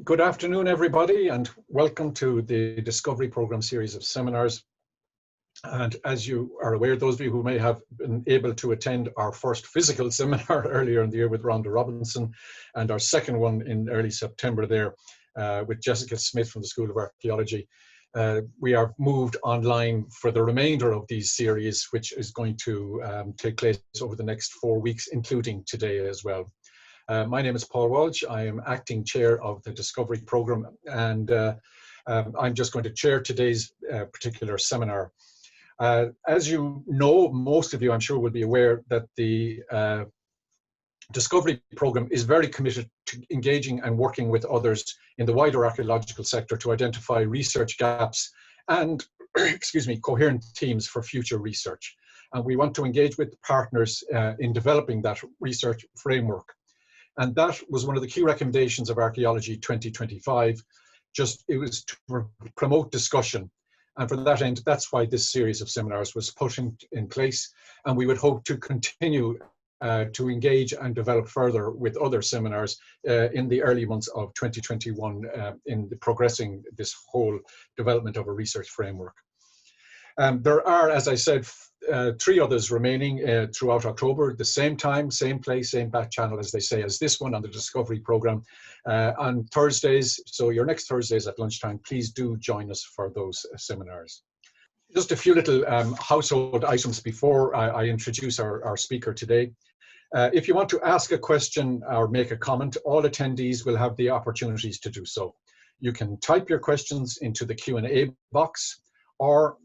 Good afternoon, everybody, and welcome to the Discovery Programme series of seminars. And as you are aware, those of you who may have been able to attend our first physical seminar earlier in the year with Rhonda Robinson, and our second one in early September there with Jessica Smith from the School of Archaeology, we are moved online for the remainder of these series, which is going to take place over the next 4 weeks, including today as well. My name is Paul Walsh. I am acting chair of the Discovery Programme, and I'm just going to chair today's particular seminar. As you know, most of you, I'm sure, will be aware that the Discovery Programme is very committed to engaging and working with others in the wider archaeological sector to identify research gaps and, excuse me, coherent themes for future research. And we want to engage with partners in developing that research framework. And that was one of the key recommendations of Archaeology 2025. It was to promote discussion. And for that end, that's why this series of seminars was put in place. And we would hope to continue to engage and develop further with other seminars in the early months of 2021 in progressing this whole development of a research framework. There are, as I said, 3 others remaining throughout October, the same time, same place, same back channel, as they say, as this one on the Discovery Programme on Thursdays. So your next Thursdays at lunchtime, please do join us for those seminars. Just a few little household items before I introduce our speaker today. If you want to ask a question or make a comment, all attendees will have the opportunities to do so. You can type your questions into the Q&A box, or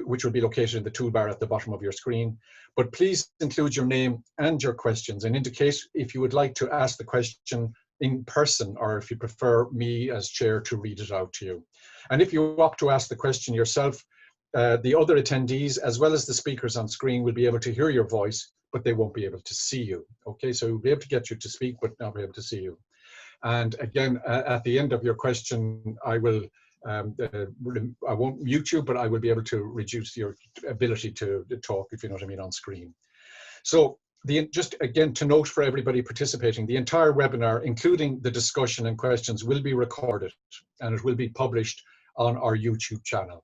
which will be located in the toolbar at the bottom of your screen. But please include your name and your questions and indicate if you would like to ask the question in person, or if you prefer me as chair to read it out to you. And if you opt to ask the question yourself, the other attendees, as well as the speakers on screen, will be able to hear your voice, but they won't be able to see you. Okay, so we'll be able to get you to speak, but not be able to see you. And again, at the end of your question, I won't mute you, but I will be able to reduce your ability to talk, if you know what I mean, on screen. So just again to note for everybody participating, the entire webinar, including the discussion and questions, will be recorded and it will be published on our YouTube channel.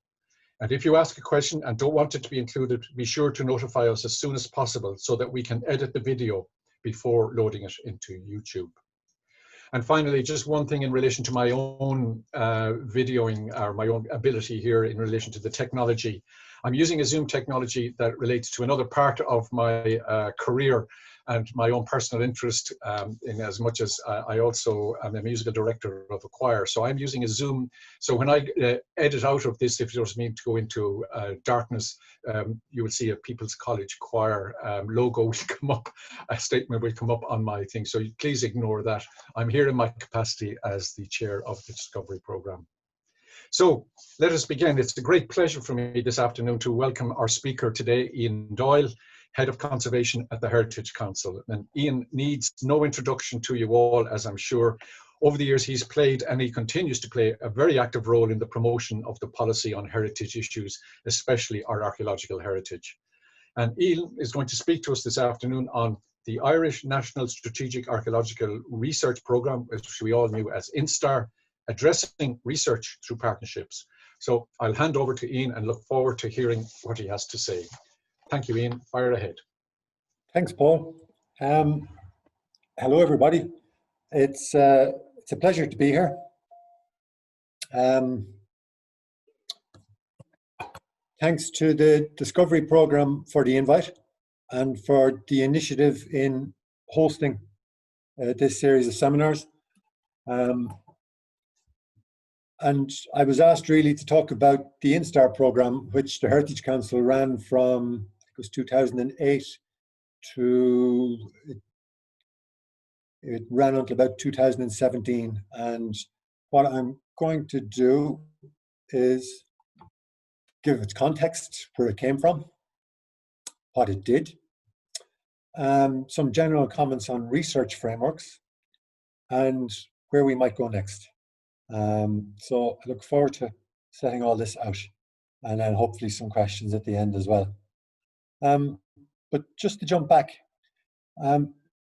And if you ask a question and don't want it to be included, be sure to notify us as soon as possible so that we can edit the video before loading it into YouTube. And finally, just one thing in relation to my own videoing, or my own ability here in relation to the technology. I'm using a Zoom technology that relates to another part of my career and my own personal interest, in as much as I also am a musical director of a choir. So I'm using a Zoom. So when I edit out of this, if you don't mean to go into darkness, you will see a People's College Choir logo will come up, a statement will come up on my thing. So please ignore that. I'm here in my capacity as the chair of the Discovery Programme. So let us begin. It's a great pleasure for me this afternoon to welcome our speaker today, Ian Doyle, Head of Conservation at the Heritage Council. And Ian needs no introduction to you all, as I'm sure. Over the years, he's played, and he continues to play, a very active role in the promotion of the policy on heritage issues, especially our archaeological heritage. And Ian is going to speak to us this afternoon on the Irish National Strategic Archaeological Research Programme, which we all knew as INSTAR, addressing research through partnerships. So I'll hand over to Ian and look forward to hearing what he has to say. Thank you, Ian. Fire ahead. Thanks, Paul. Hello, everybody. It's a pleasure to be here. Thanks to the Discovery Programme for the invite and for the initiative in hosting this series of seminars. And I was asked really to talk about the INSTAR programme, which the Heritage Council ran from, I think it was 2008 to, it ran until about 2017. And what I'm going to do is give its context, where it came from, what it did, some general comments on research frameworks, and where we might go next. So I look forward to setting all this out, and then hopefully some questions at the end as well. But just to jump back,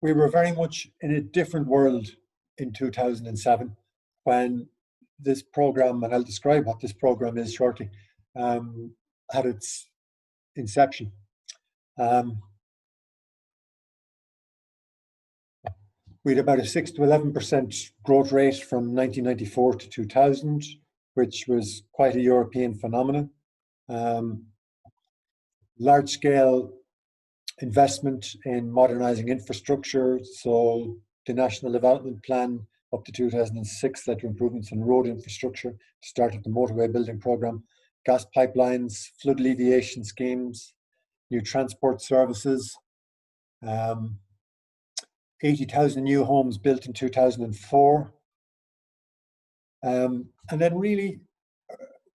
we were very much in a different world in 2007. when this program, and I'll describe what this program is shortly, had its inception. We had about a 6 to 11% growth rate from 1994 to 2000, which was quite a European phenomenon. Large scale investment in modernizing infrastructure. So the National Development Plan up to 2006 led to improvements in road infrastructure, started the motorway building program, gas pipelines, flood alleviation schemes, new transport services. 80,000 new homes built in 2004. And then really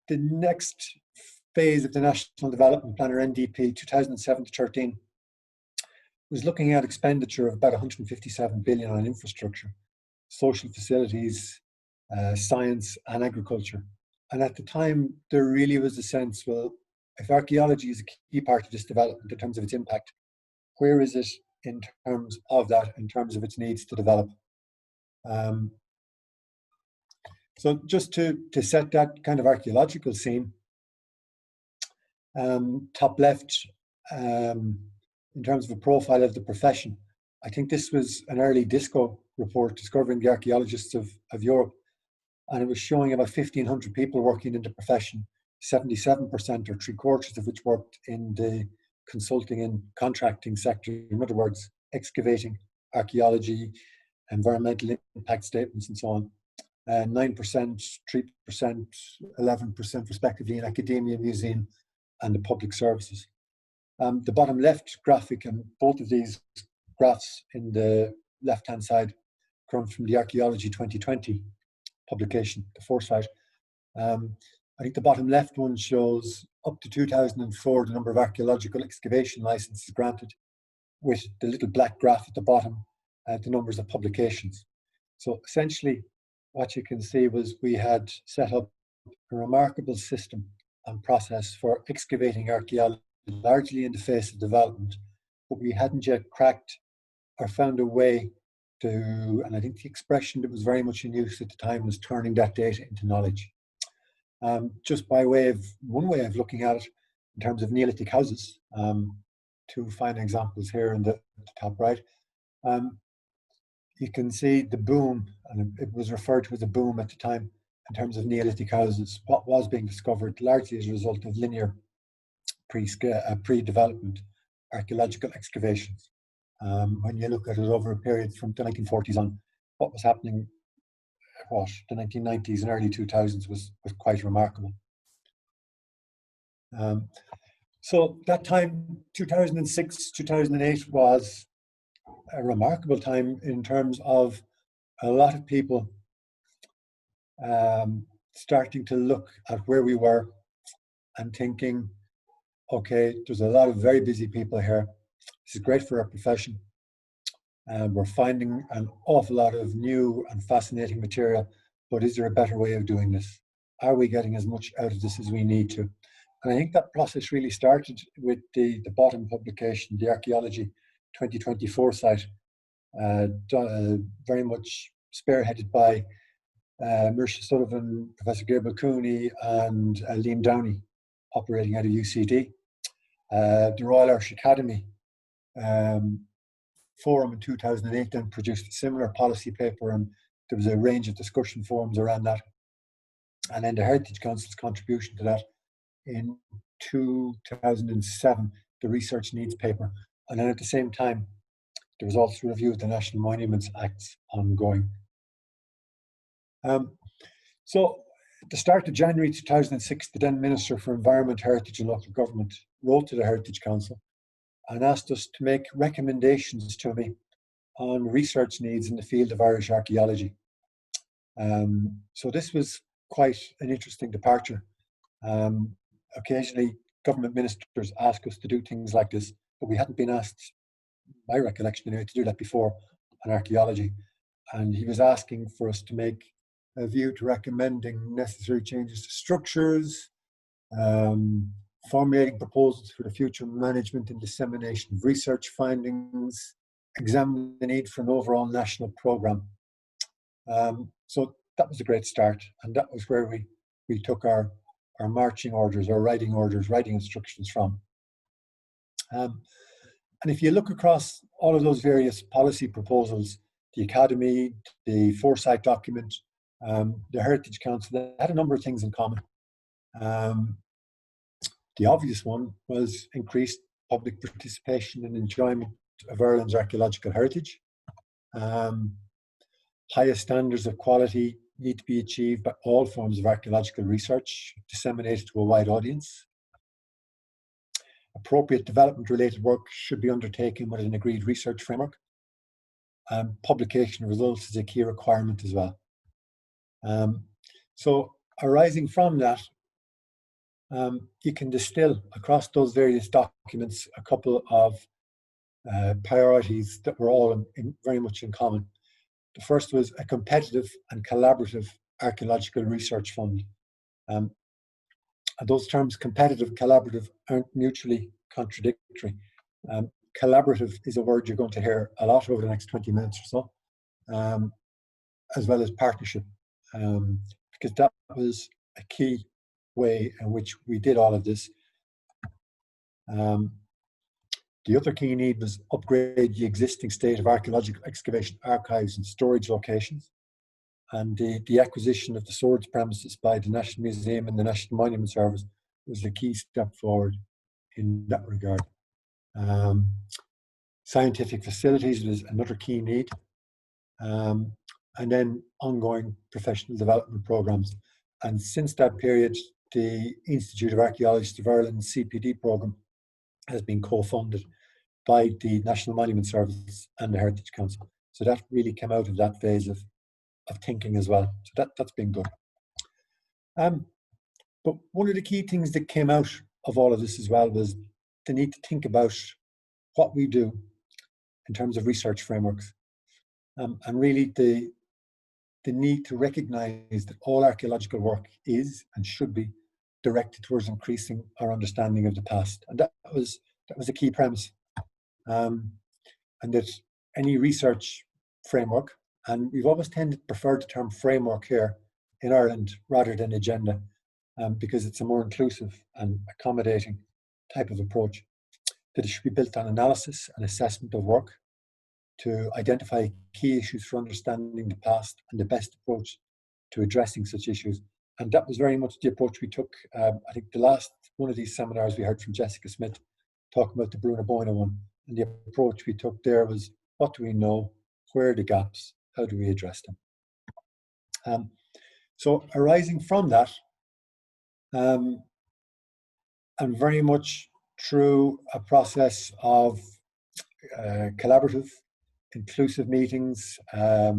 the next phase of the National Development Plan, or NDP, 2007 to 13, was looking at expenditure of about 157 billion on infrastructure, social facilities, science and agriculture. And at the time, there really was a sense, well, if archaeology is a key part of this development in terms of its impact, where is it in terms of that, in terms of its needs to develop? So just to set that kind of archaeological scene, top left, in terms of a profile of the profession, I think this was an early DISCO report discovering the archaeologists of Europe, and it was showing about 1,500 people working in the profession, 77% or 3/4 of which worked in the consulting and contracting sector. In other words, excavating, archaeology, environmental impact statements and so on. 9%, 3%, 11% respectively in academia, museum and the public services. The bottom left graphic, and both of these graphs in the left-hand side come from the Archaeology 2020 publication, the foresight. I think the bottom left one shows up to 2004 the number of archaeological excavation licenses granted, with the little black graph at the bottom, the numbers of publications. So essentially what you can see was we had set up a remarkable system and process for excavating archaeology, largely in the face of development, but we hadn't yet cracked or found a way to, and I think the expression that was very much in use at the time was turning that data into knowledge. Just by way of, one way of looking at it in terms of Neolithic houses, two fine examples here in the top right. You can see the boom, and it was referred to as a boom at the time in terms of Neolithic houses. What was being discovered largely as a result of linear pre-development archaeological excavations. When you look at it over a period from the 1940s on, what was happening, what the 1990s and early 2000s was quite remarkable. So that time, 2006, 2008 was a remarkable time in terms of a lot of people starting to look at where we were and thinking, okay, there's a lot of very busy people here. This is great for our profession. We're finding an awful lot of new and fascinating material, but is there a better way of doing this? Are we getting as much out of this as we need to? And I think that process really started with the bottom publication, the Archaeology 2024 site, very much spearheaded by Maurice Sullivan, Professor Gabriel Cooney and Liam Downey, operating out of UCD. The Royal Irish Academy Forum in 2008 then produced a similar policy paper, and there was a range of discussion forums around that. And then the Heritage Council's contribution to that in 2007, the Research Needs paper. And then at the same time, there was also a review of the National Monuments Acts ongoing. So at the start of January 2006, the then Minister for Environment, Heritage and Local Government wrote to the Heritage Council and asked us to make recommendations to me on research needs in the field of Irish archaeology. So this was quite an interesting departure. Occasionally, government ministers ask us to do things like this, but we hadn't been asked, my recollection anyway, to do that before on archaeology. And he was asking for us to make a view to recommending necessary changes to structures, formulating proposals for the future management and dissemination of research findings, examining the need for an overall national programme. So that was a great start, and that was where we took our marching orders, our writing orders, writing instructions from. And if you look across all of those various policy proposals, the Academy, the Foresight document, the Heritage Council, they had a number of things in common. The obvious one was increased public participation and enjoyment of Ireland's archaeological heritage. Highest standards of quality need to be achieved by all forms of archaeological research, disseminated to a wide audience. Appropriate development-related work should be undertaken with an agreed research framework. Publication of results is a key requirement as well. So arising from that, you can distill across those various documents a couple of priorities that were all very much in common. The first was a competitive and collaborative archaeological research fund. And those terms, competitive, collaborative, aren't mutually contradictory. Collaborative is a word you're going to hear a lot over the next 20 minutes or so, as well as partnership, because that was a key way in which we did all of this. The other key need was upgrade the existing state of archaeological excavation archives and storage locations. And the acquisition of the storage premises by the National Museum and the National Monument Service was a key step forward in that regard. Scientific facilities was another key need. And then ongoing professional development programs. And since that period, the Institute of Archaeologists of Ireland CPD program has been co-funded by the National Monument Service and the Heritage Council. So that really came out of that phase of thinking as well. So that's been good. But one of the key things that came out of all of this as well was the need to think about what we do in terms of research frameworks. And really the need to recognize that all archaeological work is and should be directed towards increasing our understanding of the past. And that was a key premise. And that any research framework, and we've always tended to prefer the term framework here in Ireland rather than agenda, because it's a more inclusive and accommodating type of approach, that it should be built on analysis and assessment of work to identify key issues for understanding the past and the best approach to addressing such issues. And that was very much the approach we took. I think the last one of these seminars we heard from Jessica Smith talking about the Bruna Boyna one. And the approach we took there was, what do we know? Where are the gaps? How do we address them? So arising from that, and very much through a process of collaborative, inclusive meetings, a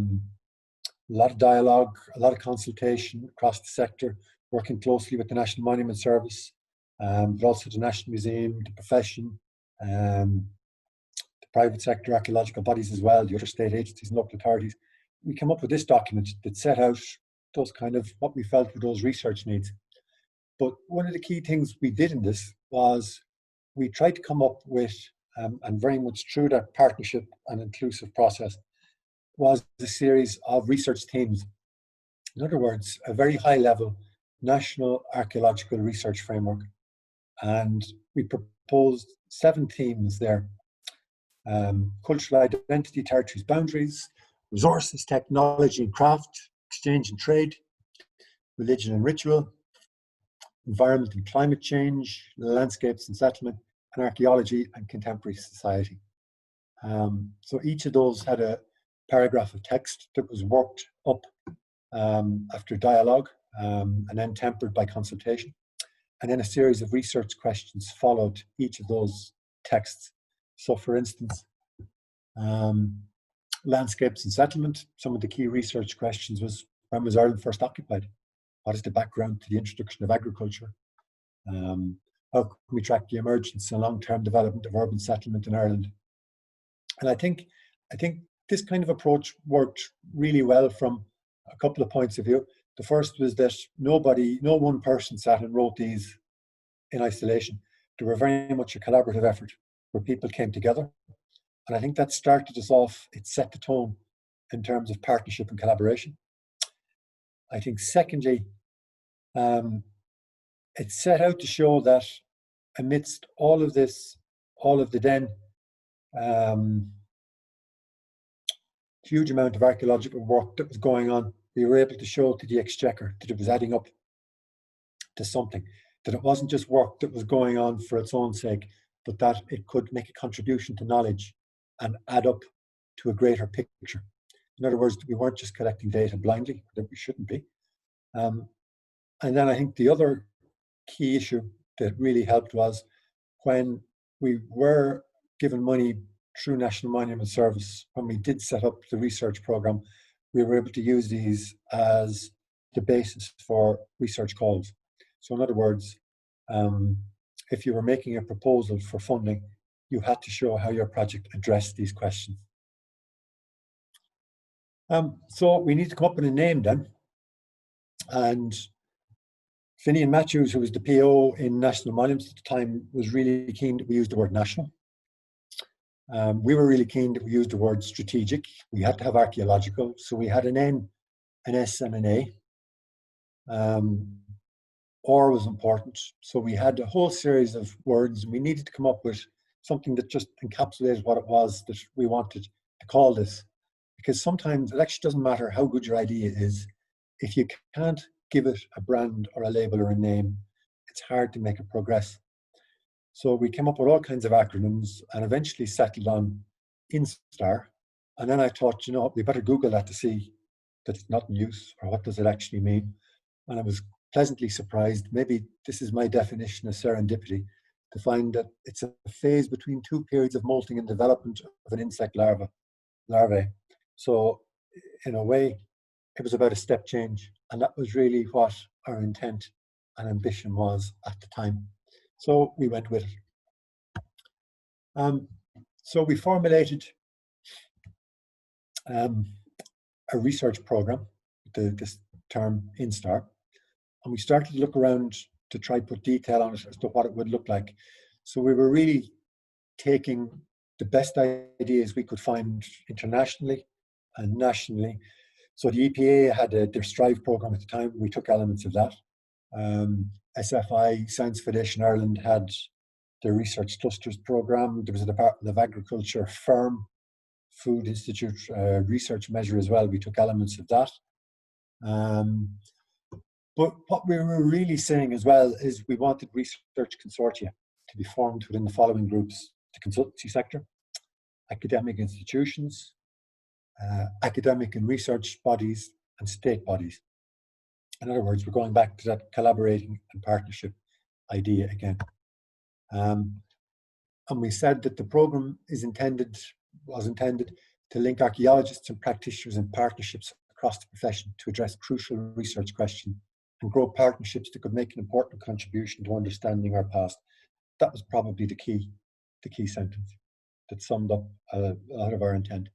lot of dialogue, a lot of consultation across the sector, working closely with the National Monument Service, but also the National Museum, the profession, the private sector archaeological bodies as well, the other state agencies and local authorities. We came up with this document that set out those kind of what we felt were those research needs. But one of the key things we did in this was we tried to come up with, and very much through that partnership and inclusive process, was a series of research themes. In other words, a very high level national archaeological research framework. And we proposed 7 themes there. Cultural identity, territories, boundaries, resources, technology and craft, exchange and trade, religion and ritual, environment and climate change, landscapes and settlement, and archaeology and contemporary society. So each of those had a paragraph of text that was worked up after dialogue and then tempered by consultation. And then a series of research questions followed each of those texts. So for instance, landscapes and settlement, some of the key research questions was, when was Ireland first occupied? What is the background to the introduction of agriculture? How can we track the emergence and long-term development of urban settlement in Ireland? And I think this kind of approach worked really well from a couple of points of view. The first was that no one person sat and wrote these in isolation. They were very much a collaborative effort where people came together. And I think that started us off, it set the tone in terms of partnership and collaboration. I think secondly, it set out to show that amidst all of this, all of the then huge amount of archaeological work that was going on, we were able to show to the Exchequer that it was adding up to something, that it wasn't just work that was going on for its own sake, but that it could make a contribution to knowledge and add up to a greater picture. In other words, we weren't just collecting data blindly, that we shouldn't be. And then I think the other key issue that really helped was when we were given money through National Monument Service, when we did set up the research program, we were able to use these as the basis for research calls. So in other words, if you were making a proposal for funding, you had to show how your project addressed these questions. So we need to come up with a name then. And Finian Matthews, who was the PO in National Monuments at the time, was really keen that we use the word national. We were really keen that we used the word strategic. We had to have archaeological, so we had an N, an S, and an A. Or was important, so we had a whole series of words, and we needed to come up with something that just encapsulated what it was that we wanted to call this. Because sometimes it actually doesn't matter how good your idea is, if you can't give it a brand or a label or a name, it's hard to make it progress. So we came up with all kinds of acronyms and eventually settled on INSTAR. And then I thought, you know, we better Google that to see that it's not in use, or what does it actually mean. And I was pleasantly surprised, maybe this is my definition of serendipity, to find that it's a phase between two periods of molting and development of an insect larvae. So in a way, it was about a step change, and that was really what our intent and ambition was at the time. So we went with it. So we formulated a research program, this term INSTAR, and we started to look around to try to put detail on it as to what it would look like. So we were really taking the best ideas we could find internationally and nationally. So the EPA had their STRIVE program at the time. We took elements of that. SFI, Science Foundation Ireland, had their Research Clusters program. There was a Department of Agriculture, FIRM, Food Institute research measure as well. We took elements of that. But what we were really saying as well is we wanted research consortia to be formed within the following groups: the consultancy sector, academic institutions, academic and research bodies, and state bodies. In other words, we're going back to that collaborating and partnership idea again. And we said that the program was intended to link archaeologists and practitioners in partnerships across the profession to address crucial research questions and grow partnerships that could make an important contribution to understanding our past. That was probably the key sentence that summed up a lot of our intent.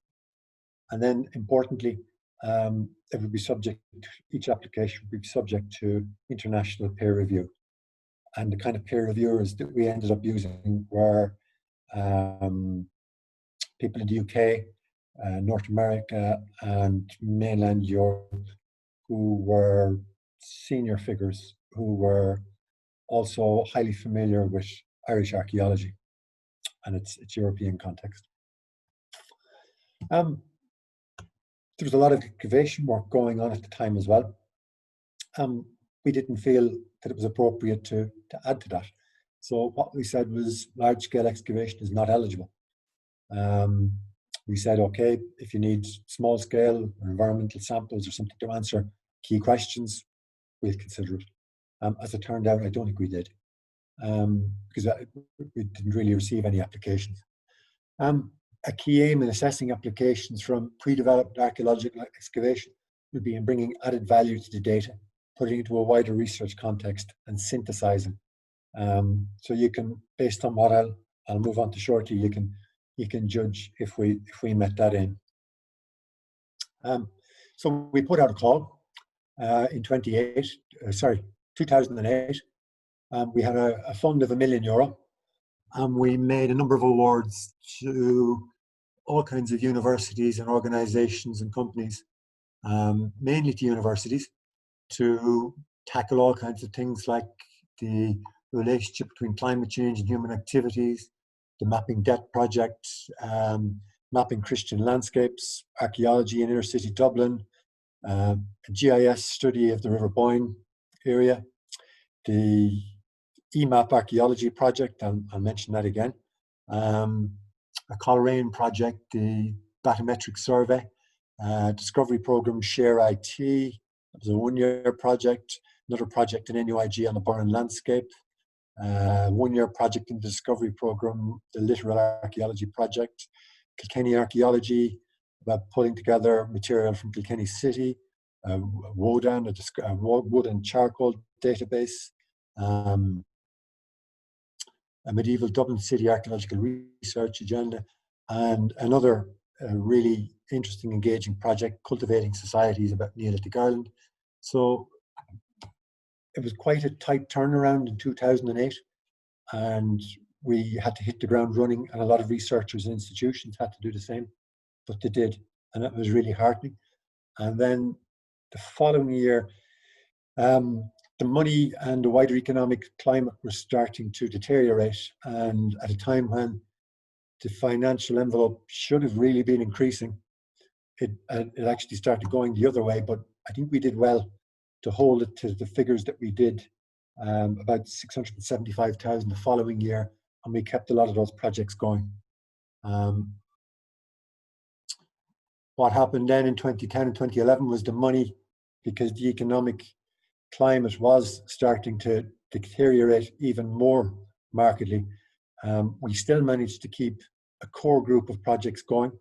And then importantly, it would be subject, each application would be subject to international peer review. And the kind of peer reviewers that we ended up using were people in the UK, North America, and mainland Europe, who were senior figures who were also highly familiar with Irish archaeology and its European context. There was a lot of excavation work going on at the time as well. We didn't feel that it was appropriate to add to that. So what we said was large-scale excavation is not eligible. We said, okay, if you need small-scale or environmental samples or something to answer key questions, we'll consider it. As it turned out, I don't think we did, because we didn't really receive any applications. A key aim in assessing applications from pre-developed archaeological excavation would be in bringing added value to the data, putting it into a wider research context and synthesizing. So you can, based on what I'll move on to shortly, you can judge if we met that aim. So we put out a call in 2008. We had a fund of €1 million, and we made a number of awards to all kinds of universities and organizations and companies, mainly to universities. to tackle all kinds of things like the relationship between climate change and human activities, the Mapping Debt project, mapping Christian landscapes, archaeology in inner city Dublin, a GIS study of the River Boyne area, the EMAP archaeology project, I'll mention that again, a Coleraine project, the bathymetric survey, discovery program Share IT, it was a one-year project, another project in NUIG on the Burren landscape, one-year project in the discovery program, the Literal Archaeology project, Kilkenny Archaeology, about pulling together material from Kilkenny City, Wodan, a wood and charcoal database, a medieval Dublin City archaeological research agenda, and another really interesting, engaging project, Cultivating Societies about Neolithic Ireland. So it was quite a tight turnaround in 2008, and we had to hit the ground running, and a lot of researchers and institutions had to do the same, but they did, and that was really heartening. And then the following year, the money and the wider economic climate were starting to deteriorate, and at a time when the financial envelope should have really been increasing, it actually started going the other way. But I think we did well to hold it to the figures that we did, about 675,000 the following year, and we kept a lot of those projects going. What happened then in 2010 and 2011 was the money, because the economic climate was starting to deteriorate even more markedly. We still managed to keep a core group of projects going,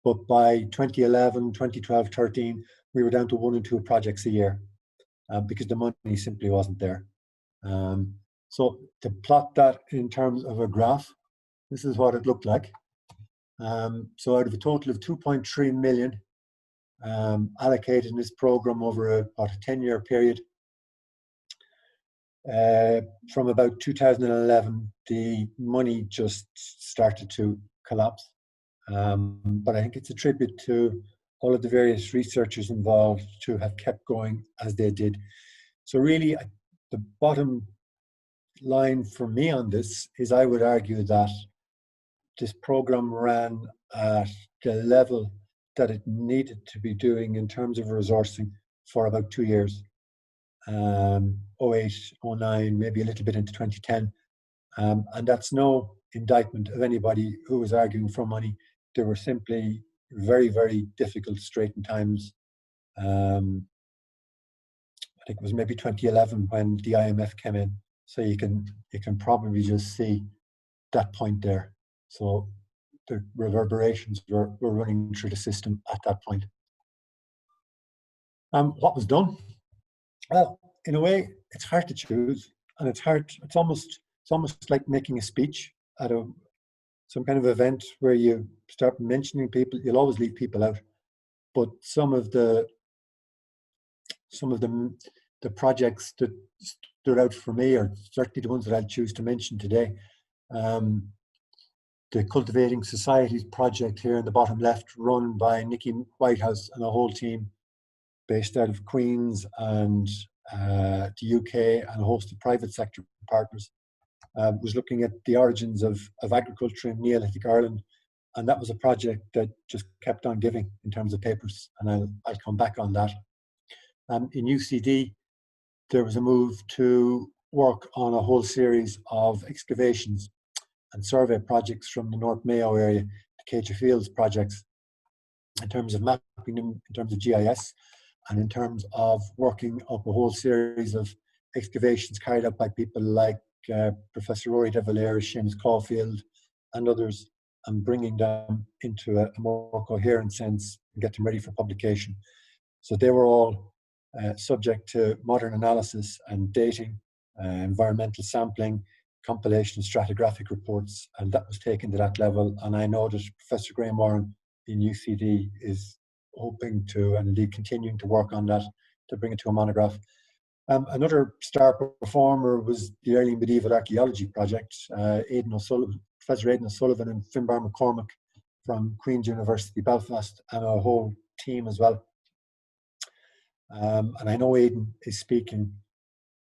but by 2011, 2012, 13, we were down to 1 and 2 projects a year, because the money simply wasn't there. So to plot that in terms of a graph, this is what it looked like. So out of a total of 2.3 million allocated in this program over about a 10-year period, from about 2011, the money just started to collapse. But I think it's a tribute to all of the various researchers involved to have kept going as they did. So really, the bottom line for me on this is I would argue that this program ran at the level that it needed to be doing in terms of resourcing for about 2 years. 08, 09, maybe a little bit into 2010. And that's no indictment of anybody who was arguing for money. There were simply very, very difficult straitened times. I think it was maybe 2011 when the IMF came in. So you can probably just see that point there. So the reverberations were running through the system at that point. What was done? Well, in a way, it's hard to choose, and it's almost like making a speech at some kind of event where you start mentioning people. You'll always leave people out, but some of the projects that stood out for me are certainly the ones that I'll choose to mention today. The Cultivating Societies project here in the bottom left, run by Nikki Whitehouse and a whole team based out of Queens and the UK and a host of private sector partners, was looking at the origins of agriculture in Neolithic Ireland. And that was a project that just kept on giving in terms of papers. And I'll come back on that. In UCD, there was a move to work on a whole series of excavations and survey projects from the North Mayo area, the Cage of Fields projects, in terms of mapping them, in terms of GIS, and in terms of working up a whole series of excavations carried out by people like Professor Rory de Valera, Seamus Caulfield, and others, and bringing them into a more coherent sense and get them ready for publication. So they were all subject to modern analysis and dating, environmental sampling, compilation, stratigraphic reports, and that was taken to that level. And I know that Professor Graham Warren in UCD is hoping to, and indeed continuing to work on that, to bring it to a monograph. Another star performer was the Early Medieval Archaeology project. Professor Aidan O'Sullivan and Finbar McCormick from Queen's University Belfast, and a whole team as well. And I know Aidan is speaking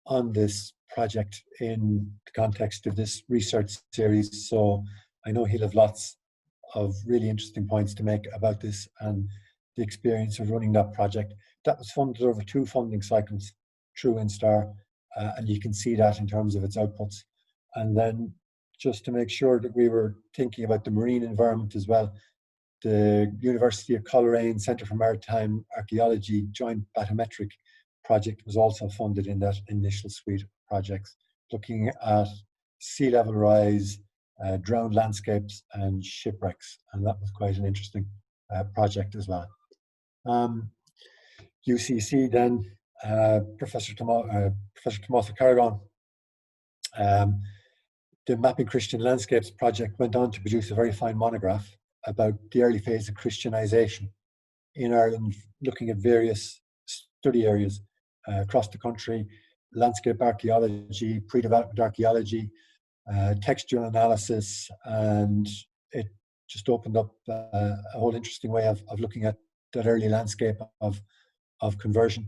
on this project in the context of this research series, so I know he'll have lots of really interesting points to make about this and the experience of running that project. That was funded over 2 funding cycles through Instar, and you can see that in terms of its outputs. And then just to make sure that we were thinking about the marine environment as well, the University of Coleraine Centre for Maritime Archaeology Joint Bathymetric project was also funded in that initial suite of projects, looking at sea level rise, drowned landscapes and shipwrecks, and that was quite an interesting project as well. UCC then, Professor Tomasa Carragon, the Mapping Christian Landscapes project went on to produce a very fine monograph about the early phase of Christianization in Ireland, looking at various study areas across the country: landscape archaeology, pre-development archaeology, textual analysis, and it just opened up a whole interesting way of looking at that early landscape of conversion.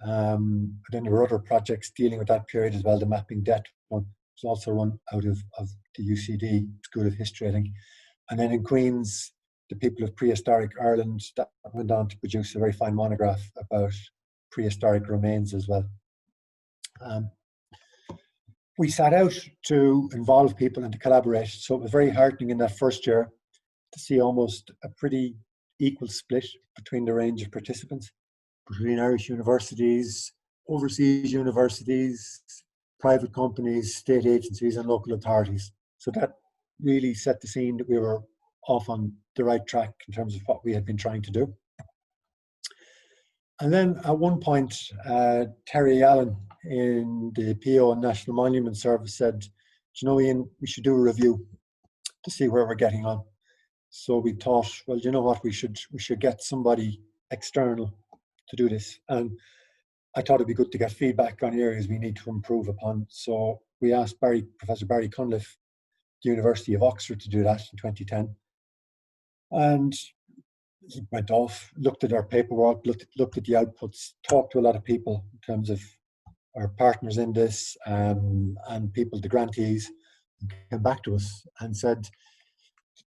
And then there were other projects dealing with that period as well. The Mapping Debt one was also run out of the UCD School of History, I think. And then in Queen's, the people of prehistoric Ireland, that went on to produce a very fine monograph about prehistoric remains as well. We set out to involve people and to collaborate, so it was very heartening in that first year to see almost a pretty equal split between the range of participants, between Irish universities, overseas universities, private companies, state agencies and local authorities. So that really set the scene that we were off on the right track in terms of what we had been trying to do. And then at one point, Terry Allen in the PO and National Monument Service said, you know, Ian, we should do a review to see where we're getting on. So we thought, well, you know what, we should get somebody external to do this. And I thought it'd be good to get feedback on areas we need to improve upon. So we asked Professor Barry Cunliffe, the University of Oxford, to do that in 2010. And he went off, looked at our paperwork, looked at the outputs, talked to a lot of people in terms of our partners in this, and people, the grantees, came back to us and said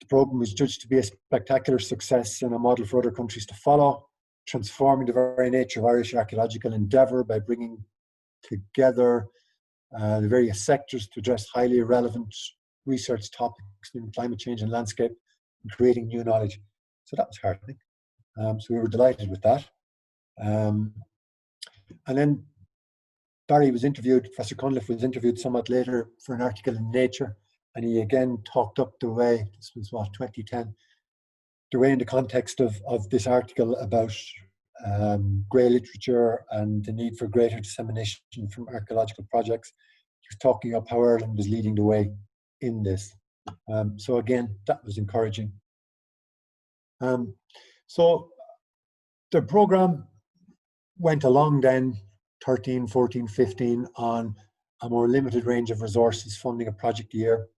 the program was judged to be a spectacular success and a model for other countries to follow, transforming the very nature of Irish archaeological endeavour by bringing together the various sectors to address highly relevant research topics in climate change and landscape, and creating new knowledge. So that was heartening. So we were delighted with that. And then Barry was interviewed, Professor Cunliffe was interviewed somewhat later for an article in Nature, and he again talked up the way, this was what, 2010, the way in the context of this article about grey literature and the need for greater dissemination from archaeological projects. He was talking up how Ireland was leading the way in this. So again, that was encouraging. So the program went along then 13, 14, 15 on a more limited range of resources, funding a project a year.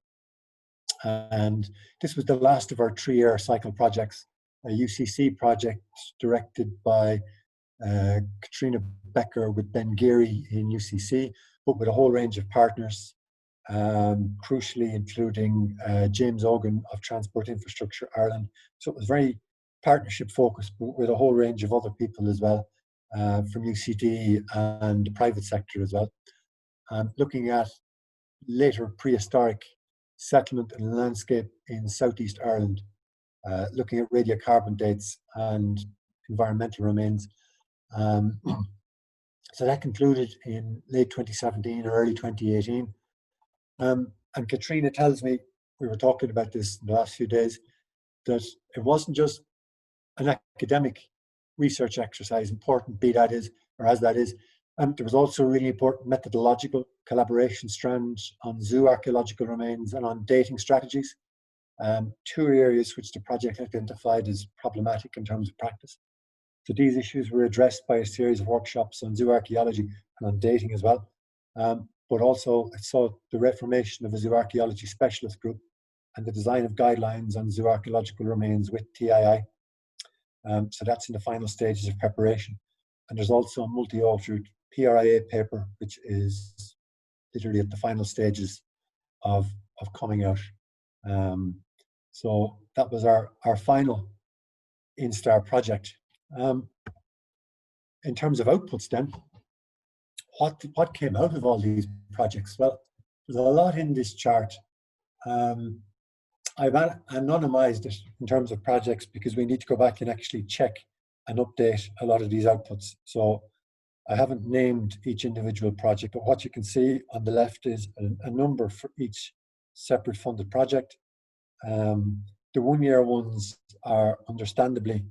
And this was the last of our 3-year cycle projects, a UCC project directed by Katrina Becker with Ben Geary in UCC, but with a whole range of partners, crucially including James Ogan of Transport Infrastructure Ireland. So it was very partnership focused, but with a whole range of other people as well, from UCD and the private sector as well. Looking at later prehistoric settlement and landscape in Southeast Ireland, looking at radiocarbon dates and environmental remains. So that concluded in late 2017 or early 2018. And Katrina tells me, we were talking about this in the last few days, that it wasn't just an academic research exercise, important be that is, or as that is, there was also a really important methodological collaboration strand on zoo archaeological remains and on dating strategies, 2 areas which the project identified as problematic in terms of practice. So these issues were addressed by a series of workshops on zoo archaeology and on dating as well. But also I saw the reformation of a zoo archaeology specialist group and the design of guidelines on zoo archaeological remains with TII. So that's in the final stages of preparation. And there's also a multi-authored PRIA paper, which is literally at the final stages of coming out. So that was our final Instar project. In terms of outputs then, what came out of all these projects? Well, there's a lot in this chart. I've anonymized it in terms of projects because we need to go back and actually check and update a lot of these outputs. So I haven't named each individual project, but what you can see on the left is a number for each separate funded project. The one-year ones are understandably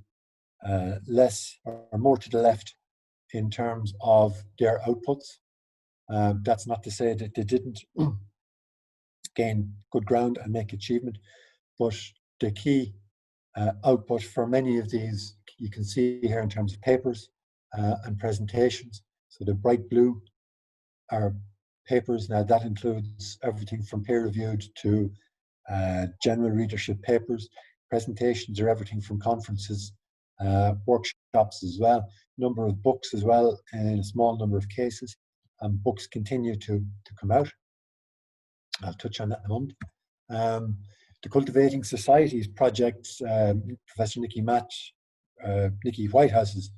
less or more to the left in terms of their outputs. That's not to say that they didn't gain good ground and make achievement, but the key output for many of these you can see here in terms of papers and presentations. So the bright blue are papers. Now that includes everything from peer-reviewed to general readership papers. Presentations are everything from conferences, workshops as well, number of books as well in a small number of cases, and books continue to come out. I'll touch on that in a moment. The Cultivating Societies project, Professor Nikki Whitehouse's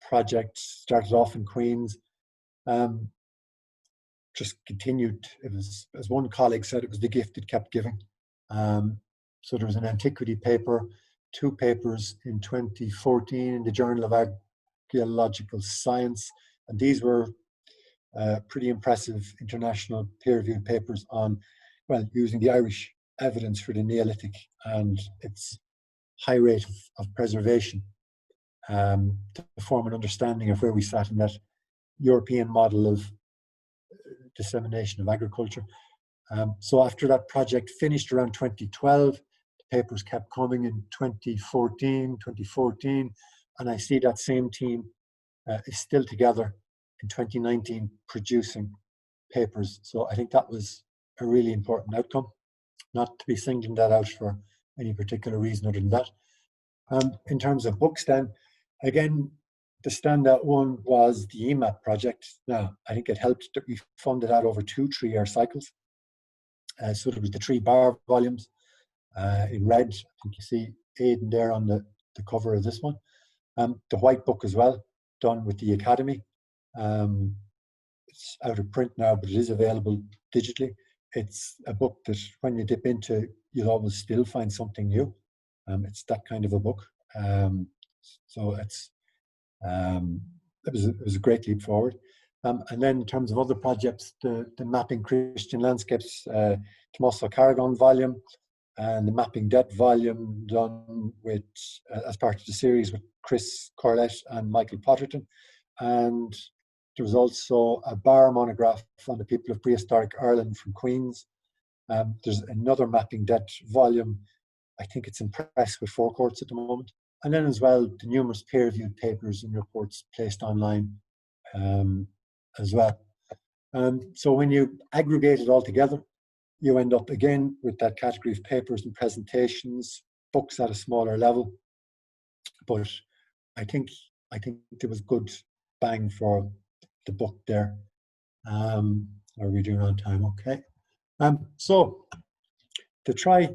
project started off in Queen's, just continued. It was, as one colleague said, it was the gift that kept giving. So there was an antiquity paper, 2 papers in 2014 in the Journal of Archaeological Science, and these were pretty impressive international peer-reviewed papers on, well, using the Irish evidence for the Neolithic and its high rate of preservation to form an understanding of where we sat in that European model of dissemination of agriculture. So after that project finished around 2012, the papers kept coming in 2014, and I see that same team is still together in 2019 producing papers. So I think that was a really important outcome, not to be singling that out for any particular reason other than that. In terms of books then, again, the standout one was the EMAP project. Now, I think it helped that we funded that over 2 3-year cycles. So there was the 3 bar volumes in red. I think you see Aidan there on the cover of this one. The white book as well, done with the Academy. It's out of print now, but it is available digitally. It's a book that when you dip into, you'll always still find something new. It's that kind of a book. So it's it was a great leap forward. And then in terms of other projects, the Mapping Christian Landscapes Tommaso Caragon volume and the Mapping Debt volume done with as part of the series with Chris Corlett and Michael Potterton. And there was also a bar monograph on the people of prehistoric Ireland from Queen's. There's another Mapping Debt volume. I think it's in press with 4 courts at the moment. And then as well, the numerous peer-reviewed papers and reports placed online as well. So when you aggregate it all together, you end up again with that category of papers and presentations, books at a smaller level. But I think there was good bang for the book there. Are we doing on time? Okay. So to try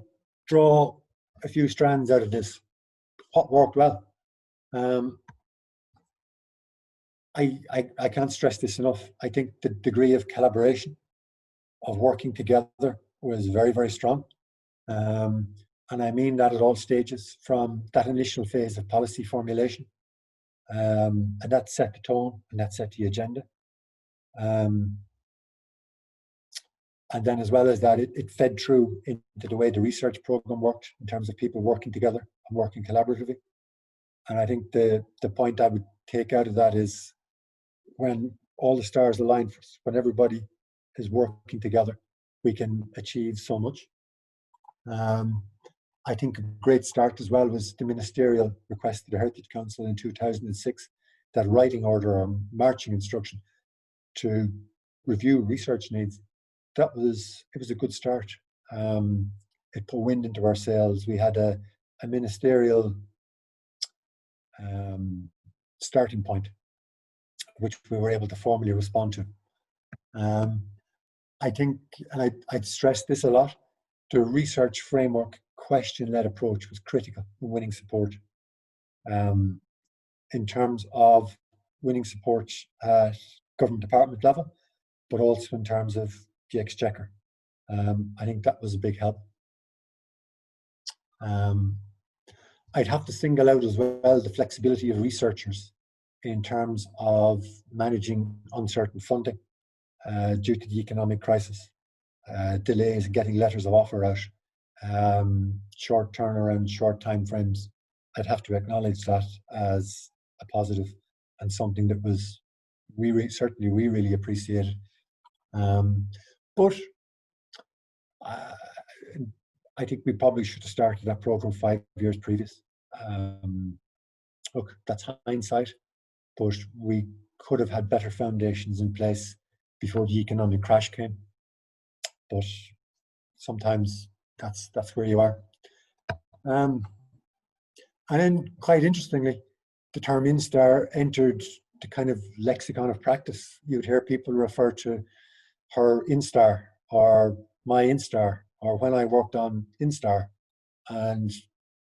draw a few strands out of this, what worked well? I can't stress this enough. I think the degree of collaboration, of working together, was very, very strong. And I mean that at all stages, from that initial phase of policy formulation. And that set the tone and that set the agenda. And then as well as that, it fed through into the way the research program worked in terms of people working together and working collaboratively. And I think the point I would take out of that is when all the stars align for us, when everybody is working together, we can achieve so much. I think a great start as well was the ministerial request to the Heritage Council in 2006, that writing order or marching instruction to review research needs. It was a good start. It put wind into our sails. We had a ministerial starting point which we were able to formally respond to. I think, and I'd stress this a lot, the research framework question-led approach was critical in winning support. In terms of winning support at government department level, but also in terms of the Exchequer. I think that was a big help. I'd have to single out as well the flexibility of researchers in terms of managing uncertain funding due to the economic crisis, delays in getting letters of offer out, short turnaround, short time frames. I'd have to acknowledge that as a positive and something that was we really appreciated. But I think we probably should have started that program 5 years previous. Look, that's hindsight, but we could have had better foundations in place before the economic crash came. But sometimes that's where you are. And then, quite interestingly, the term Instar entered the kind of lexicon of practice. You'd hear people refer to her Instar or my Instar or when I worked on Instar, and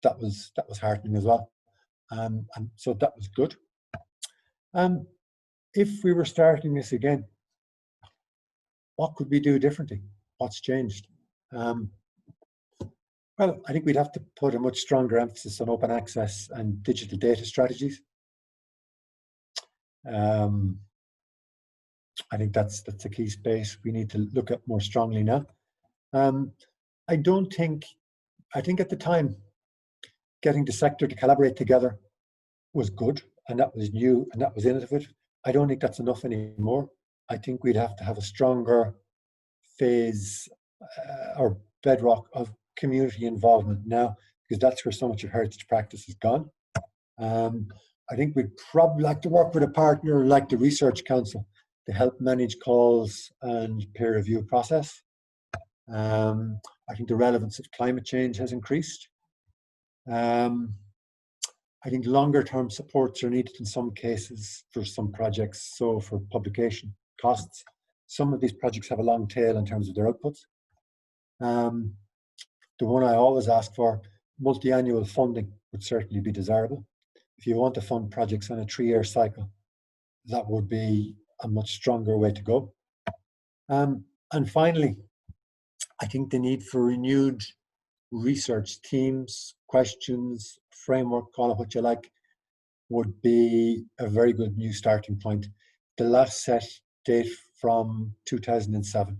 that was heartening as well. And so that was good. If we were starting this again, what could we do differently? What's changed? Well, I think we'd have to put a much stronger emphasis on open access and digital data strategies. I think that's a key space we need to look at more strongly now. I think at the time, getting the sector to collaborate together was good, and that was new, and that was innovative. I don't think that's enough anymore. I think we'd have to have a stronger phase or bedrock of community involvement now, because that's where so much of heritage practice has gone. I think we'd probably like to work with a partner like the Research Council to help manage calls and peer review process. I think the relevance of climate change has increased. I think longer term supports are needed in some cases for some projects. So for publication costs, some of these projects have a long tail in terms of their outputs. The one I always ask for, multi-annual funding would certainly be desirable. If you want to fund projects on a 3-year cycle, that would be a much stronger way to go. And finally, I think the need for renewed research teams, questions, framework, call it what you like, would be a very good new starting point. The last set date from 2007.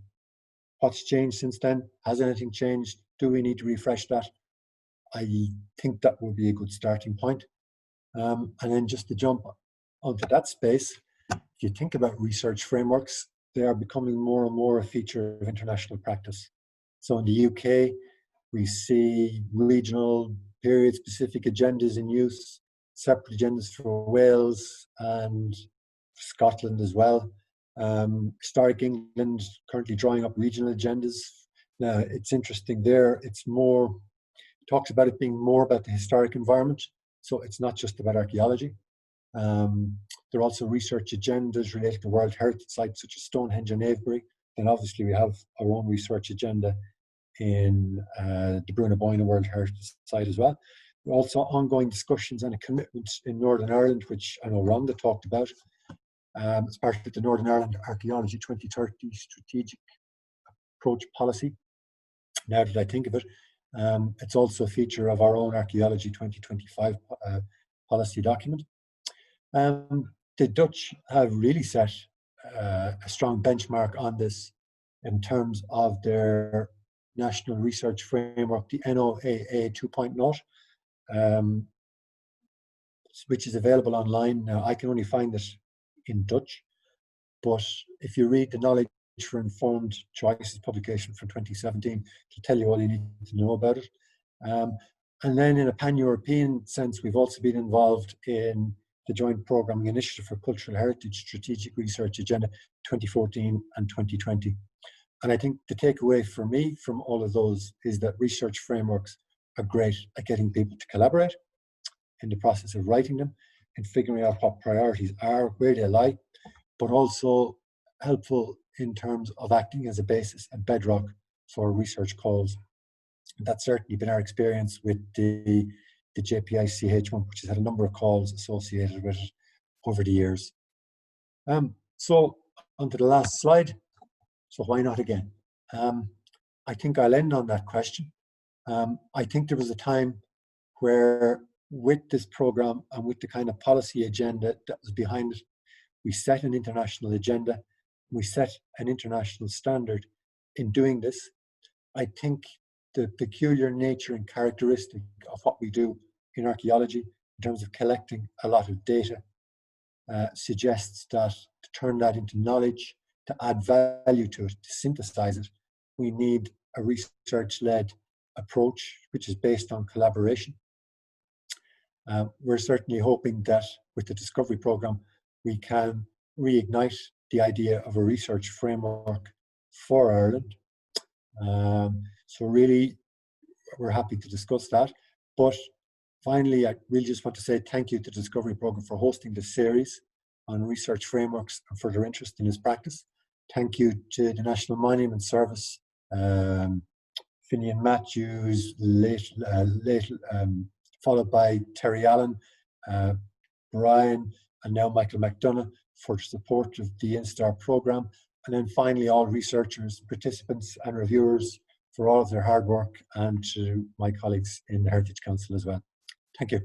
What's changed since then? Has anything changed? Do we need to refresh that? I think that would be a good starting point. And then just to jump onto that space, if you think about research frameworks, they are becoming more and more a feature of international practice. So in the UK, we see regional period-specific agendas in use, separate agendas for Wales and Scotland as well. Historic England currently drawing up regional agendas. Now, it's interesting there, talks about it being more about the historic environment. So it's not just about archaeology. There are also research agendas related to World Heritage sites such as Stonehenge and Avebury. Then obviously we have our own research agenda in the Bruna Boyna World Heritage Site as well. There are also ongoing discussions and a commitment in Northern Ireland, which I know Rhonda talked about, as part of the Northern Ireland Archaeology 2030 Strategic Approach Policy. Now that I think of it, it's also a feature of our own Archaeology 2025 policy document. The Dutch have really set a strong benchmark on this in terms of their national research framework, the NOAA 2.0, which is available online. Now, I can only find it in Dutch, but if you read the Knowledge for Informed Choices publication from 2017, it'll tell you all you need to know about it. And then in a pan-European sense, we've also been involved in the Joint Programming Initiative for Cultural Heritage Strategic Research Agenda 2014 and 2020. And I think the takeaway for me from all of those is that research frameworks are great at getting people to collaborate in the process of writing them. in figuring out what priorities are, where they lie, but also helpful in terms of acting as a basis, a bedrock for research calls. That's certainly been our experience with the JPI CH1, which has had a number of calls associated with it over the years. So onto the last slide. So why not again? I think I'll end on that question. I think there was a time where, with this program and with the kind of policy agenda that was behind it, we set an international agenda, we set an international standard in doing this. I think the peculiar nature and characteristic of what we do in archaeology, in terms of collecting a lot of data, suggests that to turn that into knowledge, to add value to it, to synthesize it, we need a research-led approach, which is based on collaboration. We're certainly hoping that with the Discovery Programme, we can reignite the idea of a research framework for Ireland. So really, we're happy to discuss that. But finally, I really just want to say thank you to the Discovery Programme for hosting this series on research frameworks and for their interest in this practice. Thank you to the National Monument Service, Finian Matthews, followed by Terry Allen, Brian, and now Michael McDonough for support of the InStar programme. And then finally, all researchers, participants and reviewers for all of their hard work, and to my colleagues in the Heritage Council as well. Thank you.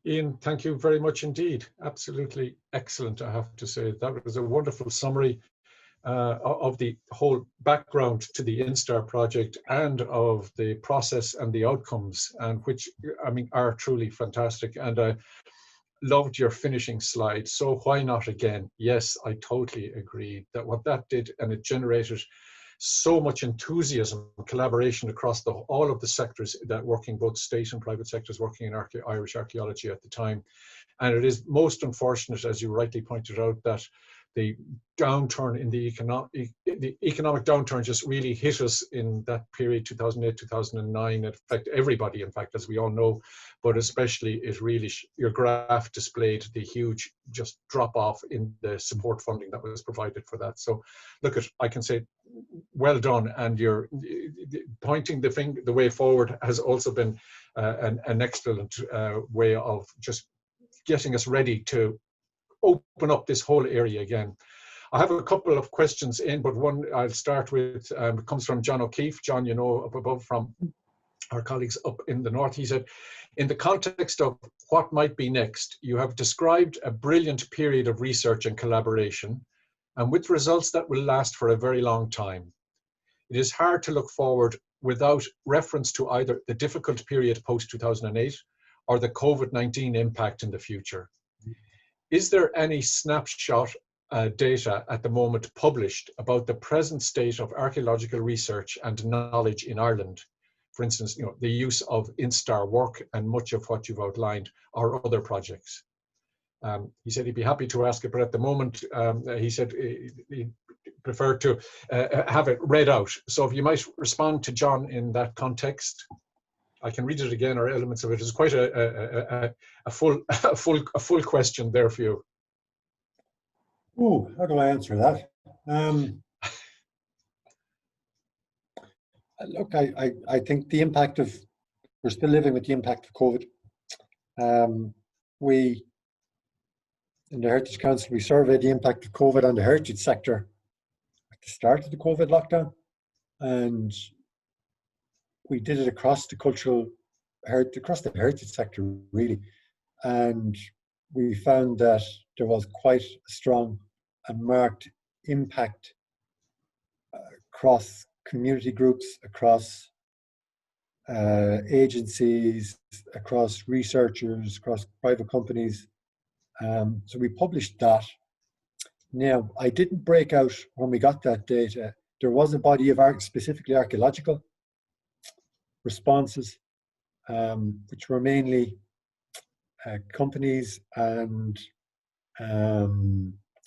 Ian, thank you very much indeed. Absolutely excellent, I have to say. That was a wonderful summary of the whole background to the InStar project and of the process and the outcomes, and which, I mean, are truly fantastic. And I loved your finishing slide. So why not again? Yes, I totally agree that what that did, and it generated so much enthusiasm and collaboration across all of the sectors that working, both state and private sectors working in Irish archaeology at the time. And it is most unfortunate, as you rightly pointed out, that the downturn in the economic downturn just really hit us in that period, 2008, 2009. It affected everybody, in fact, as we all know, but especially it really, your graph displayed the huge just drop off in the support funding that was provided for that. So look, I can say well done, and you're pointing the way forward has also been an excellent way of just getting us ready to open up this whole area again. I have a couple of questions in, but one I'll start with comes from John O'Keefe. John, you know, up above from our colleagues up in the north. He said, in the context of what might be next, you have described a brilliant period of research and collaboration, and with results that will last for a very long time. It is hard to look forward without reference to either the difficult period post-2008 or the COVID-19 impact in the future. Is there any snapshot data at the moment published about the present state of archaeological research and knowledge in Ireland? For instance, you know, the use of InStar work and much of what you've outlined, or other projects. He said he'd be happy to ask it, but at the moment, he said he'd prefer to have it read out. So if you might respond to John in that context. I can read it again, or elements of it. It's quite a full question there for you. Ooh, how do I answer that? Look, I think the impact of, we're still living with the impact of COVID. We, in the Heritage Council, we surveyed the impact of COVID on the heritage sector at the start of the COVID lockdown, and we did it across the across the heritage sector, really. And we found that there was quite a strong and marked impact across community groups, across agencies, across researchers, across private companies. So we published that. Now, I didn't break out when we got that data. There was a body of specifically archaeological responses, which were mainly companies and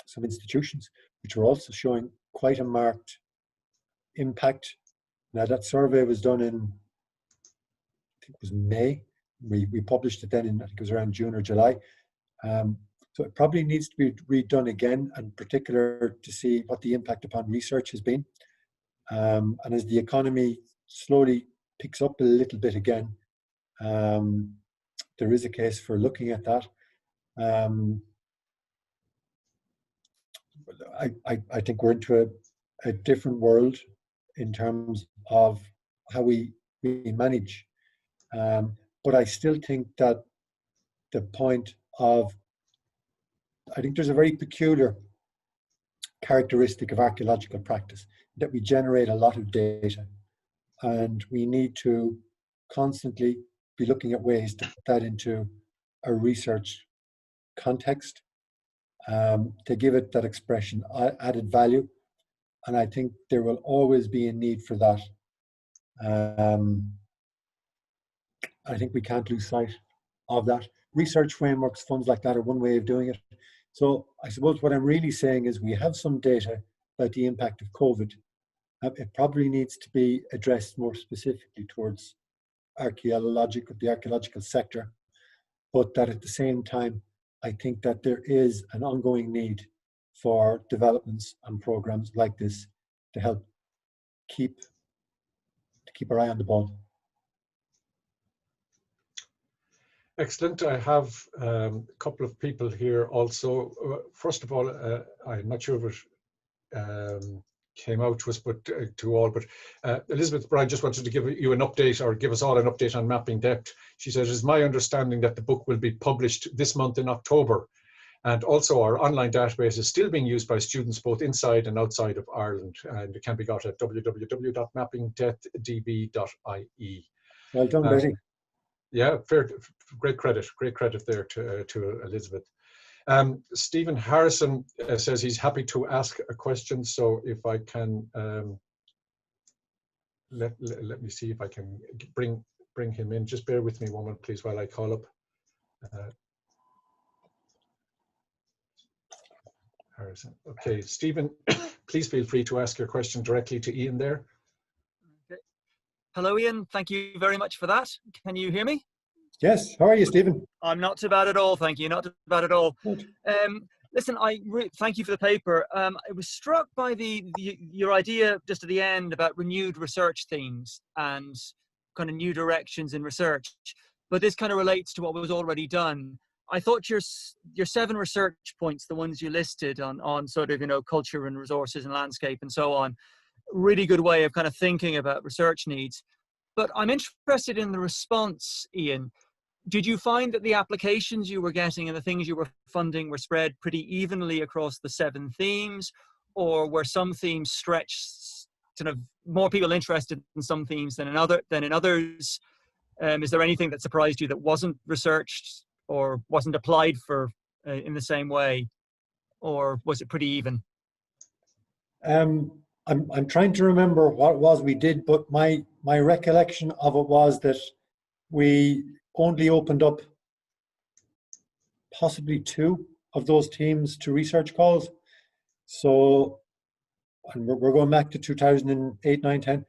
some institutions, which were also showing quite a marked impact. Now that survey was done in, I think it was May. We published it then in, I think it was around June or July. So it probably needs to be redone again, in particular to see what the impact upon research has been. And as the economy slowly picks up a little bit again, there is a case for looking at that. I think we're into a different world in terms of how we manage. But I still think that the point of, I think there's a very peculiar characteristic of archaeological practice, that we generate a lot of data, and we need to constantly be looking at ways to put that into a research context, to give it that expression, added value. And I think there will always be a need for that. I think we can't lose sight of that. Research frameworks, funds like that are one way of doing it. So I suppose what I'm really saying is we have some data about the impact of COVID. It probably needs to be addressed more specifically towards the archaeological sector, but that at the same time, I think that there is an ongoing need for developments and programs like this to help keep our eye on the ball. Excellent. I have a couple of people here also. First of all, I'm not sure if it came out to us, but to all, but Elizabeth Bryan just wanted to give you an update, or give us all an update on mapping depth. She says, it's my understanding that the book will be published this month in October. And also our online database is still being used by students both inside and outside of Ireland, and it can be got at www.mappingdepthdb.ie. Well done, Betty. Yeah, great credit there to Elizabeth. Stephen Harrison says he's happy to ask a question. So if I can, let me see if I can bring him in. Just bear with me one moment, please, while I call up Harrison. Okay, Stephen, please feel free to ask your question directly to Ian there. Okay. Hello, Ian. Thank you very much for that. Can you hear me? Yes. How are you, Stephen? I'm not too bad at all, thank you. Not too bad at all. Good. Listen, thank you for the paper. I was struck by your idea just at the end about renewed research themes and kind of new directions in research. But this kind of relates to what was already done. I thought your 7 research points, the ones you listed on sort of, culture and resources and landscape and so on, really good way of kind of thinking about research needs. But I'm interested in the response, Ian. Did you find that the applications you were getting and the things you were funding were spread pretty evenly across the 7 themes, or were some themes stretched, kind of more people interested in some themes than in others? Is there anything that surprised you that wasn't researched or wasn't applied for in the same way, or was it pretty even? I'm trying to remember what it was we did, but my recollection of it was that we only opened up possibly 2 of those teams to research calls. So, and we're going back to 2008, 9, 10.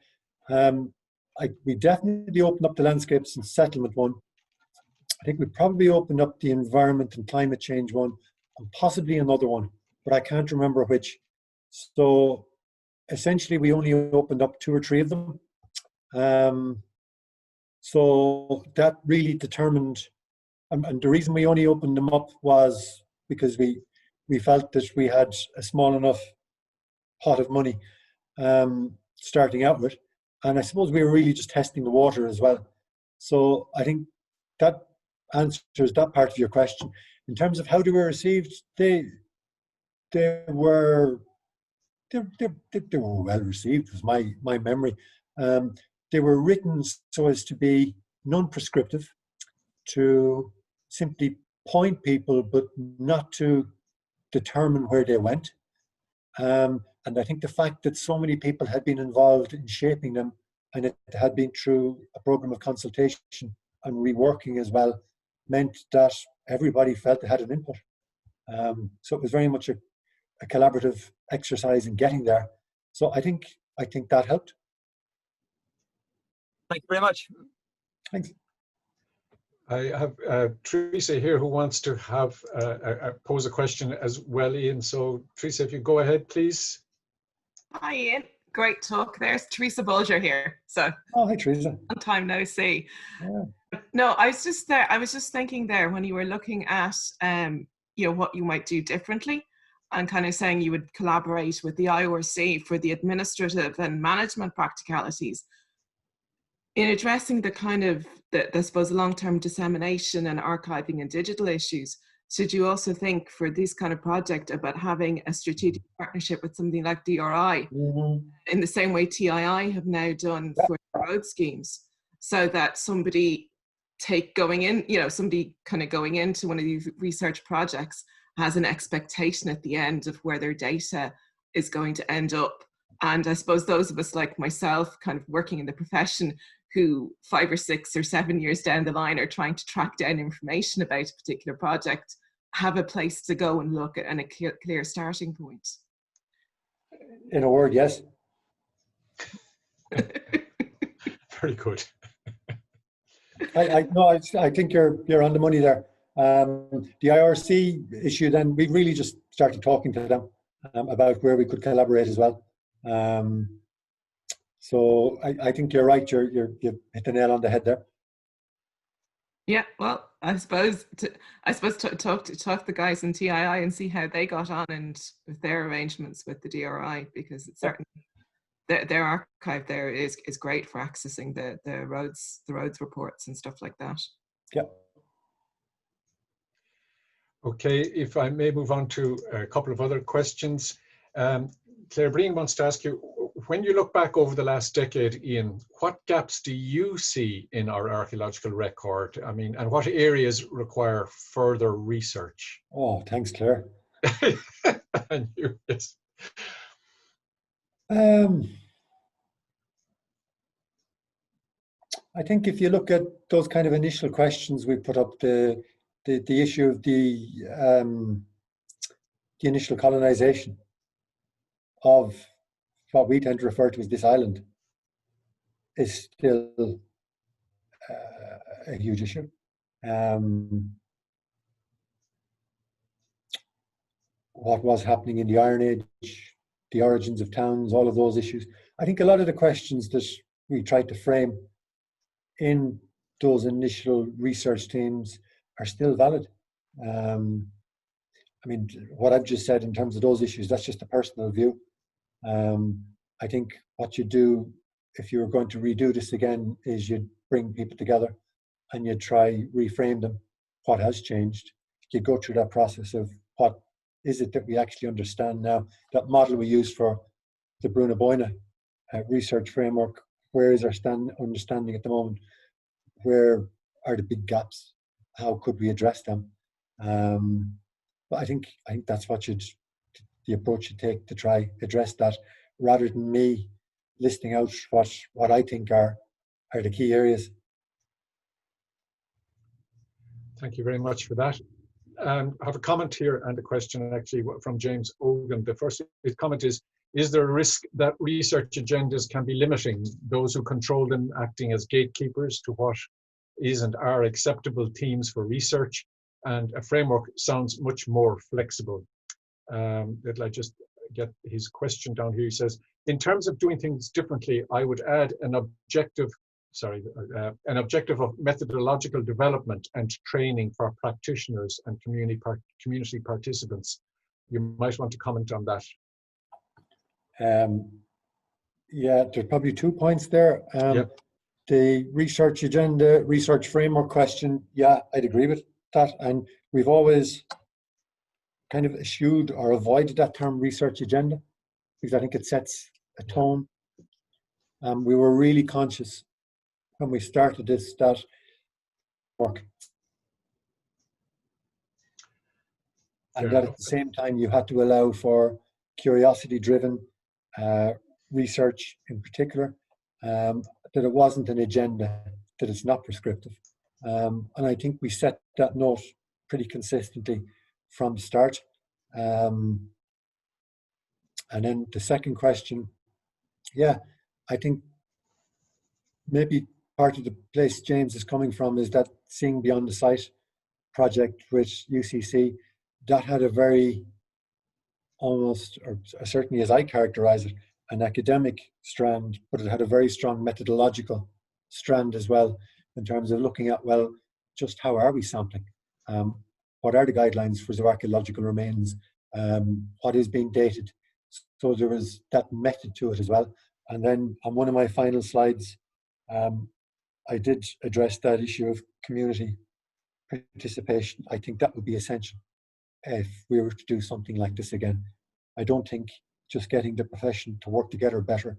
We definitely opened up the landscapes and settlement one. I think we probably opened up the environment and climate change one, and possibly another one, but I can't remember which. So essentially we only opened up 2 or 3 of them. So that really determined, and the reason we only opened them up was because we felt that we had a small enough pot of money starting out with, and I suppose we were really just testing the water as well. So I think that answers that part of your question. In terms of how they were received, they were well received, was my memory. They were written so as to be non-prescriptive, to simply point people, but not to determine where they went. And I think the fact that so many people had been involved in shaping them, and it had been through a program of consultation and reworking as well, meant that everybody felt they had an input. So it was very much a a collaborative exercise in getting there. So I think that helped. Thank you very much. Thanks. I have Teresa here who wants to have pose a question as well, Ian. So Teresa, if you go ahead, please. Hi, Ian. Great talk. There's Teresa Bulger here. So, oh, hi, Teresa. Long time no see. Yeah. No, I was just there. I was just thinking there when you were looking at, what you might do differently, and kind of saying you would collaborate with the IORC for the administrative and management practicalities. In addressing the kind of, I suppose, long-term dissemination and archiving and digital issues, should you also think for this kind of project about having a strategic partnership with something like DRI, in the same way TII have now done for road schemes, so that somebody going into one of these research projects has an expectation at the end of where their data is going to end up. And I suppose those of us like myself, kind of working in the profession, who 5 or 6 or 7 years down the line are trying to track down information about a particular project, have a place to go and look at and a clear starting point. In a word, yes. Very good. I think you're on the money there. The IRC issue, then we really just started talking to them about where we could collaborate as well. So I think you're right. You've hit the nail on the head there. Yeah, well, I suppose talk to the guys in TII and see how they got on and with their arrangements with the DRI, because it's certainly their archive there is great for accessing the roads reports and stuff like that. Yeah. Okay, if I may move on to a couple of other questions. Claire Breen wants to ask you, when you look back over the last decade, Ian, what gaps do you see in our archaeological record? I mean, and what areas require further research? Oh, thanks, Claire. And you, yes. I think if you look at those kind of initial questions we put up, the issue of the initial colonization of what we tend to refer to as this island is still a huge issue. What was happening in the Iron Age, the origins of towns, all of those issues. I think a lot of the questions that we tried to frame in those initial research teams are still valid. I mean, what I've just said in terms of those issues, that's just a personal view. I think what you do if you were going to redo this again is you'd bring people together and you'd try reframe them. What has changed? You go through that process of what is it that we actually understand now. That model we used for the Bruna Boina research framework, where is our understanding at the moment? Where are the big gaps? How could we address them? But I think that's the approach you take to try address that, rather than me listing out what I think are the key areas. Thank you very much for that. I have a comment here and a question actually from James Ogan. The first comment is there a risk that research agendas can be limiting those who control them, acting as gatekeepers to what is and are acceptable themes for research? And a framework sounds much more flexible. I'd just get his question down here. He says, in terms of doing things differently, I would add an objective of methodological development and training for practitioners and community participants. You might want to comment on that. Yeah, there's probably 2 points there. The research agenda, research framework question, yeah, I'd agree with that. And we've always kind of eschewed or avoided that term research agenda because I think it sets a tone. We were really conscious when we started this that work. And that at the same time you had to allow for curiosity-driven research in particular, that it wasn't an agenda, that it's not prescriptive. And I think we set that note pretty consistently from the start. And then the second question, yeah, I think maybe part of the place James is coming from is that Seeing Beyond the Site project with UCC, that had a very almost, or certainly as I characterize it, an academic strand, but it had a very strong methodological strand as well, in terms of looking at, well, just how are we sampling? What are the guidelines for the archaeological remains? What is being dated? So there was that method to it as well. And then on one of my final slides, I did address that issue of community participation. I think that would be essential if we were to do something like this again. I don't think just getting the profession to work together better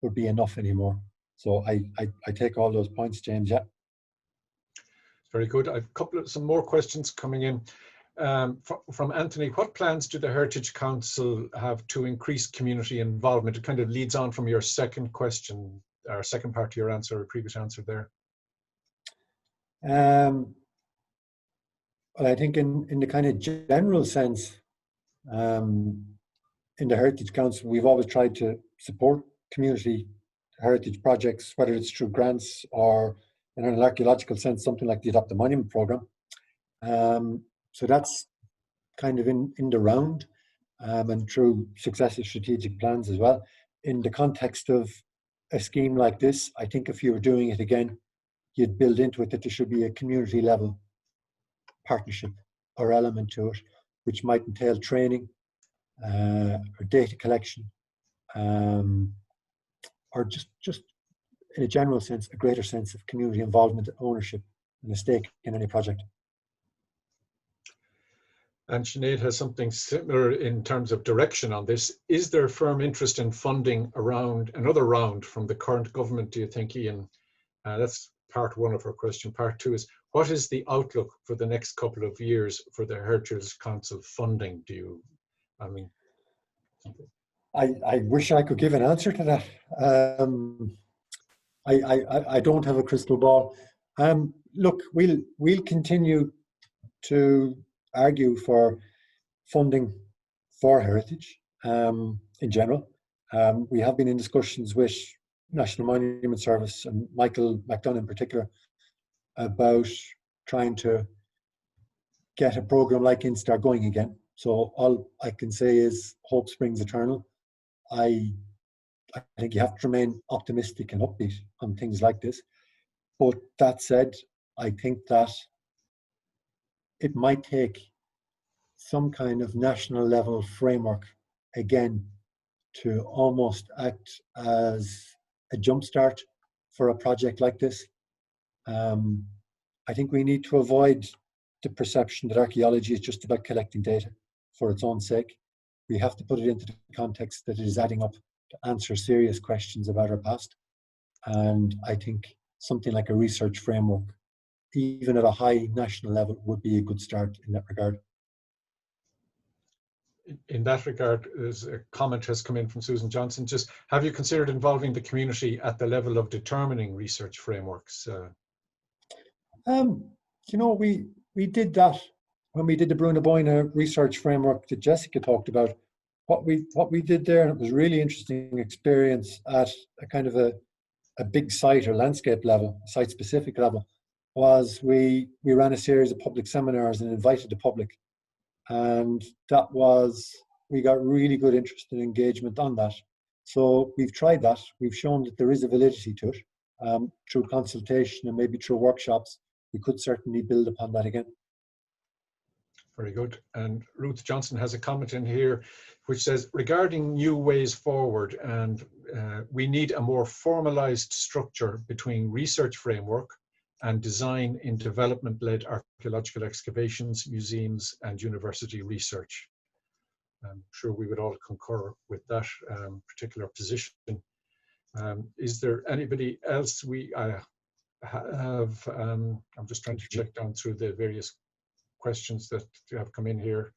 would be enough anymore. So I take all those points, James. Yeah. Very good. I've some more questions coming in. From Anthony, what plans do the Heritage Council have to increase community involvement? It kind of leads on from your second question, or second part of your answer, or previous answer there. Well, I think in the kind of general sense, in the Heritage Council, we've always tried to support community heritage projects, whether it's through grants or in an archaeological sense, something like the Adopt a Monument program. So that's kind of in the round, and through successive strategic plans as well. In the context of a scheme like this, I think if you were doing it again, you'd build into it that there should be a community level partnership or element to it, which might entail training, or data collection, or just in a general sense, a greater sense of community involvement, ownership, and a stake in any project. And Sinead has something similar in terms of direction on this. Is there firm interest in funding around another round from the current government, do you think, Ian? That's part one of her question. Part two is, what is the outlook for the next couple of years for the Heritage Council funding? I wish I could give an answer to that. I don't have a crystal ball. Look, we'll continue to argue for funding for heritage in general. We have been in discussions with National Monument Service and Michael McDonough in particular about trying to get a program like Instar going again. So all I can say is hope springs eternal. I think you have to remain optimistic and upbeat on things like this. But that said, I think that it might take some kind of national level framework again to almost act as a jumpstart for a project like this. I think we need to avoid the perception that archaeology is just about collecting data for its own sake. We have to put it into the context that it is adding up to answer serious questions about our past. And I think something like a research framework, even at a high national level, would be a good start in that regard. In that regard, a comment has come in from Susan Johnson. Just, have you considered involving the community at the level of determining research frameworks? We did that when we did the Bruna Boyna research framework that Jessica talked about. What we did there, and it was a really interesting experience at a kind of a big site or landscape level, site-specific level, was we ran a series of public seminars and invited the public. And we got really good interest and engagement on that. So we've tried that. We've shown that there is a validity to it through consultation and maybe through workshops. We could certainly build upon that again. Very good. And Ruth Johnson has a comment in here which says, regarding new ways forward, and we need a more formalized structure between research framework and design in development-led archaeological excavations, museums, and university research. I'm sure we would all concur with that particular position. Is there anybody else have? I'm just trying to check down through the various questions that have come in here.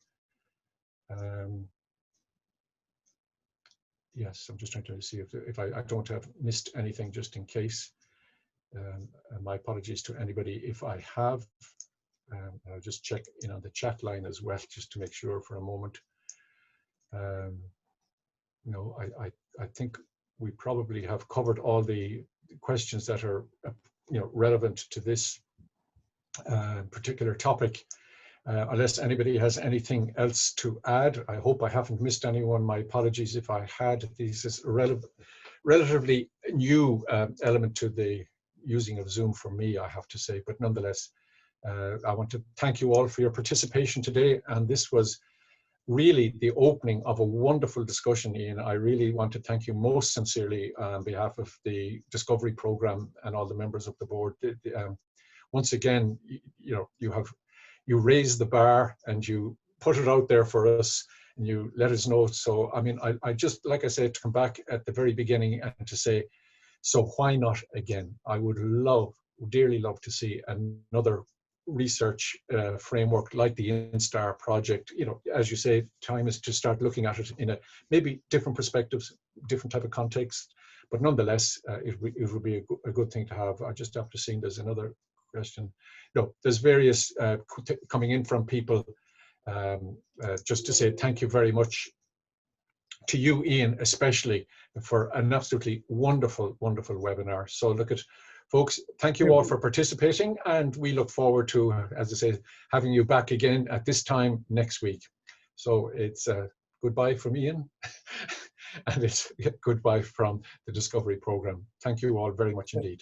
Yes, I'm just trying to see if I don't have missed anything, just in case. And my apologies to anybody if I have. I'll just check in on the chat line as well, just to make sure for a moment. you know, I think we probably have covered all the questions that are, you know, relevant to this particular topic. Unless anybody has anything else to add, I hope I haven't missed anyone. My apologies if I had. This is a relatively new element to the using of Zoom for me, I have to say, but nonetheless, I want to thank you all for your participation today. And this was really the opening of a wonderful discussion, Ian. I really want to thank you most sincerely on behalf of the Discovery Programme and all the members of the board. Once again, you know, you raised the bar and you put it out there for us and you let us know. So, I mean, I just, like I said, to come back at the very beginning and to say, so why not again? I would dearly love to see another research framework like the InStar project. You know, as you say, time is to start looking at it in a maybe different perspectives, different type of context, but nonetheless, it would be a good thing to have. I just after seeing there's another question. No, there's various coming in from people. Just to say thank you very much to you, Ian, especially for an absolutely wonderful, wonderful webinar. So look at, folks, thank you all for participating, and we look forward to, as I say, having you back again at this time next week. So it's goodbye from Ian, and it's goodbye from the Discovery Programme. Thank you all very much indeed.